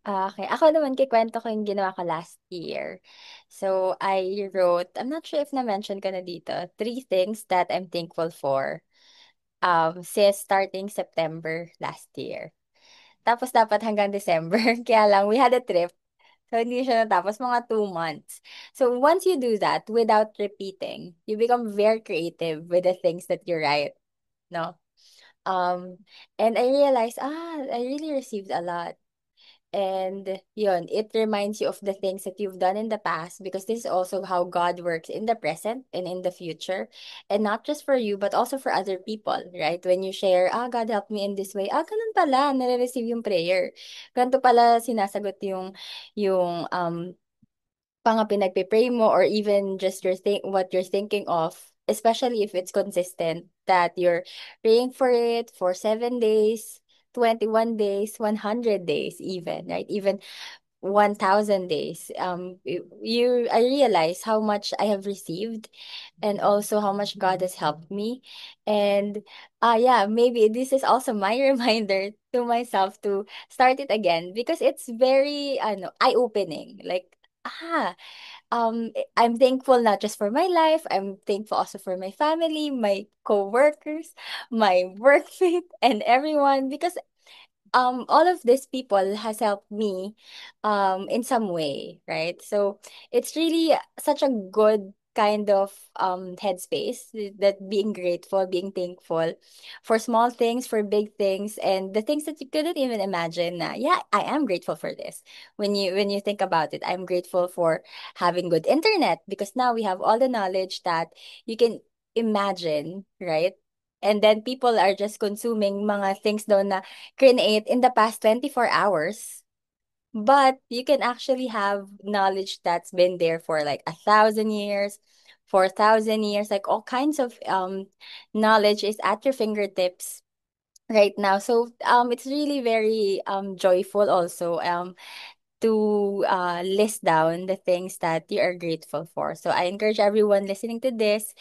Okay. Ako naman, kikwento ko yung ginawa ko last year. So, I wrote, I'm not sure if na-mention ko na dito, 3 things that I'm thankful for since starting September last year. Tapos dapat hanggang December. Kaya lang, we had a trip. So, hindi siya natapos, mga 2 months. So, once you do that without repeating, you become very creative with the things that you write, no? Um, and I realized, I really received a lot. And yun, it reminds you of the things that you've done in the past, because this is also how God works in the present and in the future. And not just for you, but also for other people, right? When you share, God helped me in this way. Ganun pala, nare-receive yung prayer. Ganito pala sinasagot yung mga pinagpe-pray mo, or even just what you're thinking of, especially if it's consistent, that you're praying for it for 7 days, 21 days, 100 days, even, right? Even 1,000 days. I realize how much I have received, and also how much God has helped me. And yeah, maybe this is also my reminder to myself to start it again, because it's very eye-opening. Like, I'm thankful not just for my life, I'm thankful also for my family, my co-workers, my workmate, and everyone, because all of these people has helped me in some way, right? So it's really such a good kind of headspace, that being grateful, being thankful for small things, for big things, and the things that you couldn't even imagine. Yeah, I am grateful for this. When you think about it, I'm grateful for having good internet, because now we have all the knowledge that you can imagine, right? And then people are just consuming mga things daw na create in the past 24 hours. But you can actually have knowledge that's been there for like 1,000 years, 4,000 years, like all kinds of knowledge is at your fingertips right now. So it's really very joyful also to list down the things that you are grateful for. So I encourage everyone listening to this,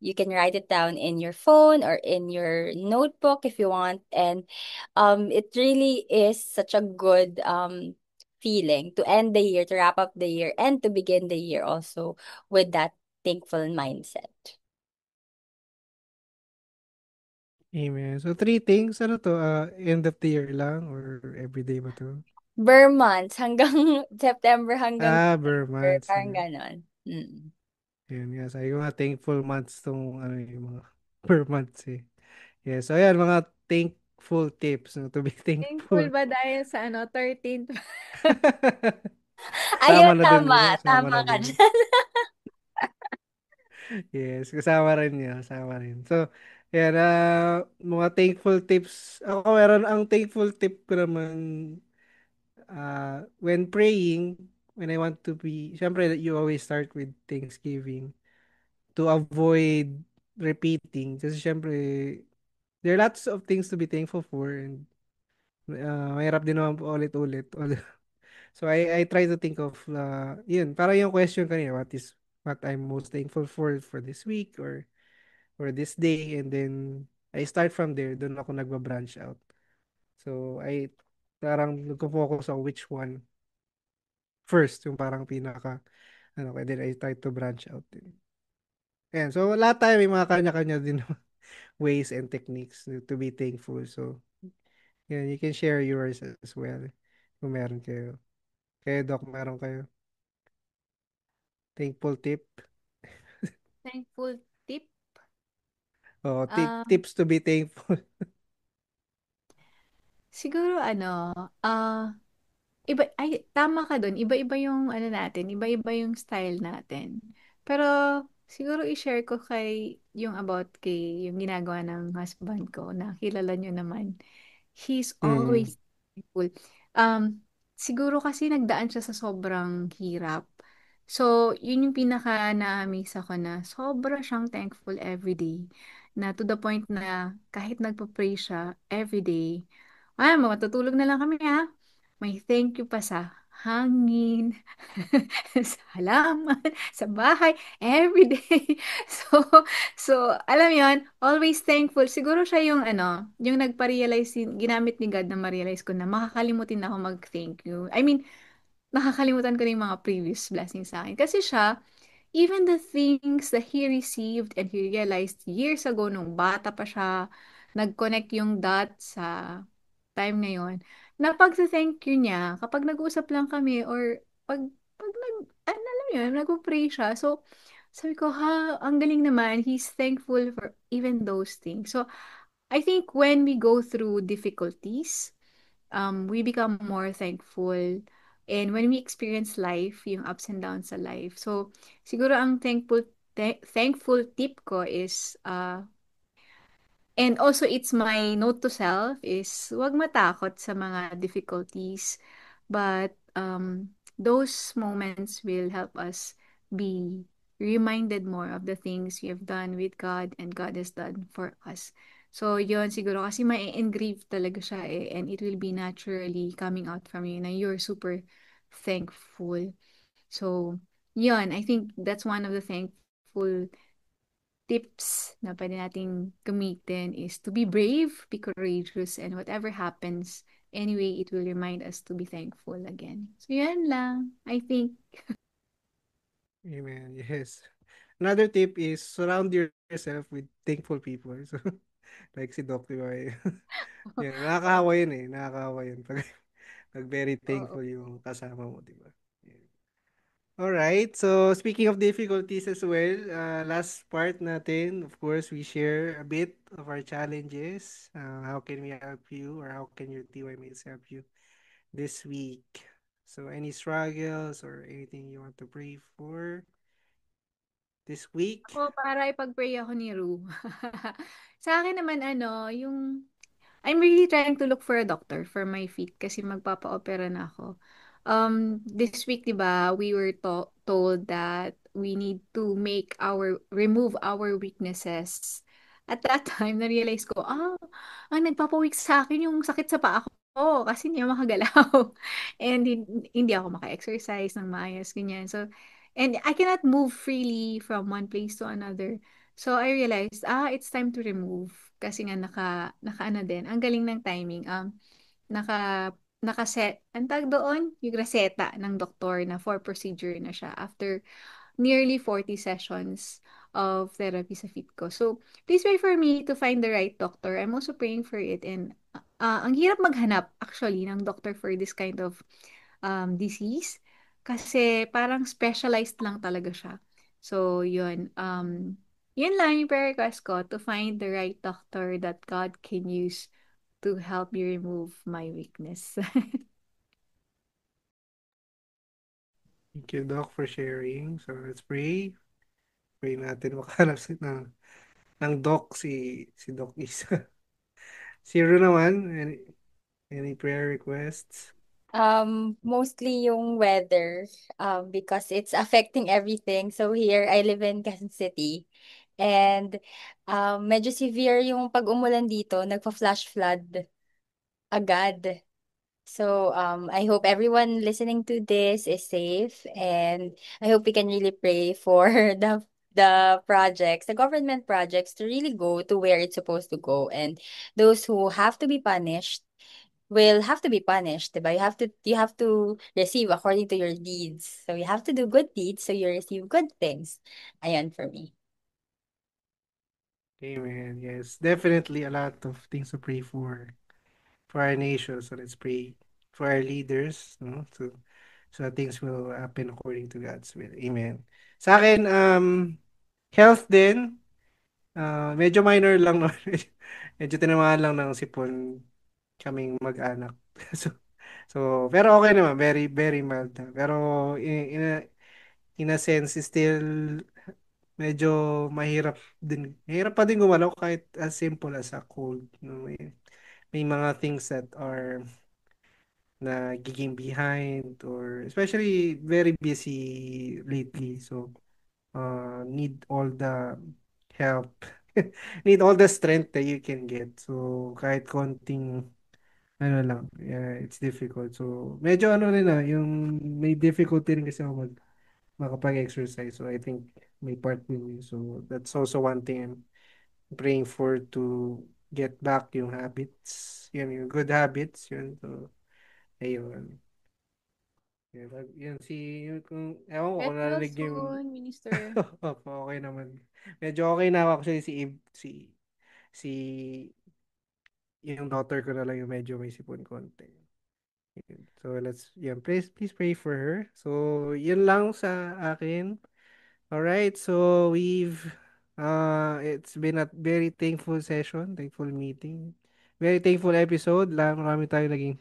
you can write it down in your phone or in your notebook if you want. And it really is such a good feeling to end the year, to wrap up the year, and to begin the year also with that thankful mindset. Amen. So, three things, ano to, end of the year lang or everyday ba to? Per month, hanggang September hanggang Per December, months. parang ganon. Yun nga, sabi ko nga, thankful months tong, ano, yung mga per months eh. Yeah, so ayan, mga thankful tips, no, to be Thankful thankful. ba dahil sa 13th? Sama Ayun, na din tama. yun, sama Tama na ka din yun. dyan. Yes, kasama rin yun, kasama rin. So, yan, mga thankful tips. Ako meron, ang thankful tip ko naman, when praying, when I want to be, syempre, you always start with Thanksgiving to avoid repeating. Kasi syempre, there are lots of things to be thankful for, and mahirap din naman po ulit-ulit. So, I try to think of, yun, para yung question kanina, what I'm most thankful for this week, or this day, and then I start from there. Doon ako nagba-branch out. So I parang nagko-focus ako which one first, yung parang pinaka ano, and then I try to branch out din. Ayan, so lahat tayo may mga kanya-kanya din ways and techniques to be thankful. So yeah, you can share yours as well kung meron kayo. Kayo, Doc, meron kayo thankful tip? Thankful tip? Oh, Um, tips to be thankful. siguro ano, ah, tama ka dun. Iba-iba yung ano natin, iba-iba yung style natin. Pero siguro i-share ko yung about yung ginagawa ng husband ko na kilala nyo naman. He's Mm. always thankful. Um, siguro kasi nagdaan siya sa sobrang hirap. So, yun yung pinaka na-amaze ako na sobra siyang thankful everyday. Na to the point na kahit nagpa-pray siya everyday, matutulog na lang kami ha. May thank you pa sa hangin, sa halaman, sa bahay, everyday. So, alam yon, always thankful. Siguro siya yung yung nagpa-realize, ginamit ni God na ma-realize ko na makakalimutin ako mag-thank you. I mean, nakakalimutan ko na yung mga previous blessings sa akin. Kasi siya, even the things that he received and he realized years ago nung bata pa siya, nag-connect yung dots sa time ngayon, na pagse-thank you niya kapag nag-uusap lang kami or pag alam mo yun, nagpo-pray siya. So, sabi ko, ha, ang galing naman. He's thankful for even those things. So, I think when we go through difficulties, we become more thankful. And when we experience life, yung ups and downs sa life. So, siguro ang thankful tip ko is, and also, it's my note to self is wag matakot sa mga difficulties. But those moments will help us be reminded more of the things we have done with God and God has done for us. So, yon siguro kasi ma-engrave talaga siya eh, and it will be naturally coming out from you na you're super thankful. So, yon I think that's one of the thankful tips na pwede nating gamitin is to be brave, be courageous, and whatever happens, anyway, it will remind us to be thankful again. So, yan lang. I think, Amen. Yes. Another tip is surround yourself with thankful people. So, like si Doc, di ba? Yan, nakakahawa yun eh. Nakakahawa yun. Pag very oo. thankful yung kasama mo, di ba? Yan. Alright. So, speaking of difficulties as well, last part natin, of course, we share a bit of our challenges. How can we help you or how can your TY mates help you this week? So, any struggles or anything you want to pray for this week? Ako, para ipag-pray ako ni Ru. Sa akin naman, yung I'm really trying to look for a doctor for my feet kasi magpapa-opera na ako. This week, di ba, we were told that we need to remove our weaknesses. At that time, na-realize ko, ang nagpapa-weak sa akin yung sakit sa paa ko kasi hindi ako makagalaw. And hindi ako maka-exercise ng maayos, ganyan. So, and I cannot move freely from one place to another. So, I realized, it's time to remove. Kasi nga naka ano din, ang galing ng timing. Nakaset, ang tag doon, yung reseta ng doktor na for procedure na siya after nearly 40 sessions of therapy sa feet ko. So, please pray for me to find the right doctor. I'm also praying for it. And ang hirap maghanap actually ng doctor for this kind of disease. Kasi parang specialized lang talaga siya. So, yun. Yun lang yung prayer request ko to find the right doctor that God can use to help me remove my weakness. Thank you, Doc, for sharing. So, let's pray. Pray natin makahanap ng Doc si Doc Isa. Zero naman. Any prayer requests? Mostly yung weather, because it's affecting everything. So here, I live in Quezon City. And medyo severe yung pag-umulan dito, nagpa-flash flood agad. So I hope everyone listening to this is safe, and I hope we can really pray for the projects, the government projects to really go to where it's supposed to go, and those who have to be punished will have to be punished, diba? You have to receive according to your deeds. So you have to do good deeds so you receive good things. Ayan for me. Amen. Yes, definitely a lot of things to pray for our nation. So let's pray for our leaders, no? So that things will happen according to God's will. Amen. Sa akin, health din. Medyo minor lang, no? Medyo tinamaan lang ng sipon kaming mag-anak. So, pero okay naman. Very, very mild na. Pero in a sense, still medyo mahirap pa din gumalaw kahit as simple as a cold. No? May mga things that are nagiging behind or especially very busy lately. So, need all the help. Need all the strength that you can get. So, kahit konting ano lang, yeah, it's difficult. So, medyo ano rin yung may difficulty rin kasi ako makapag-exercise. So, I think may part din yun. So, that's also one thing I'm praying for to get back yung habits. Yun, yung good habits. Yun. So, ayun. Yun, yun kung, ewan ko Get kung well narinig niyo yung, soon, Minister. opo, okay naman. Medyo okay na ako actually si, yung daughter ko na lang yung medyo may sipon konti. So please pray for her. So yun lang sa akin. All right. So it's been a very thankful session, thankful meeting. Very thankful episode. Marami tayong naging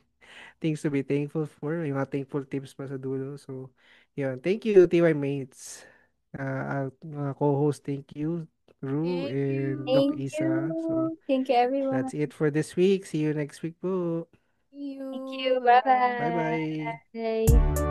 things to be thankful for. May mga thankful tips pa sa dulo. So, yun. Thank you, TY mates. Mga co-host, thank you, Ru Thank and Doc Thank you. Isa. So, you. Thank you, everyone. that's it for this week. See you next week po. See Thank you. you. Bye-bye. Bye-bye. Bye-bye.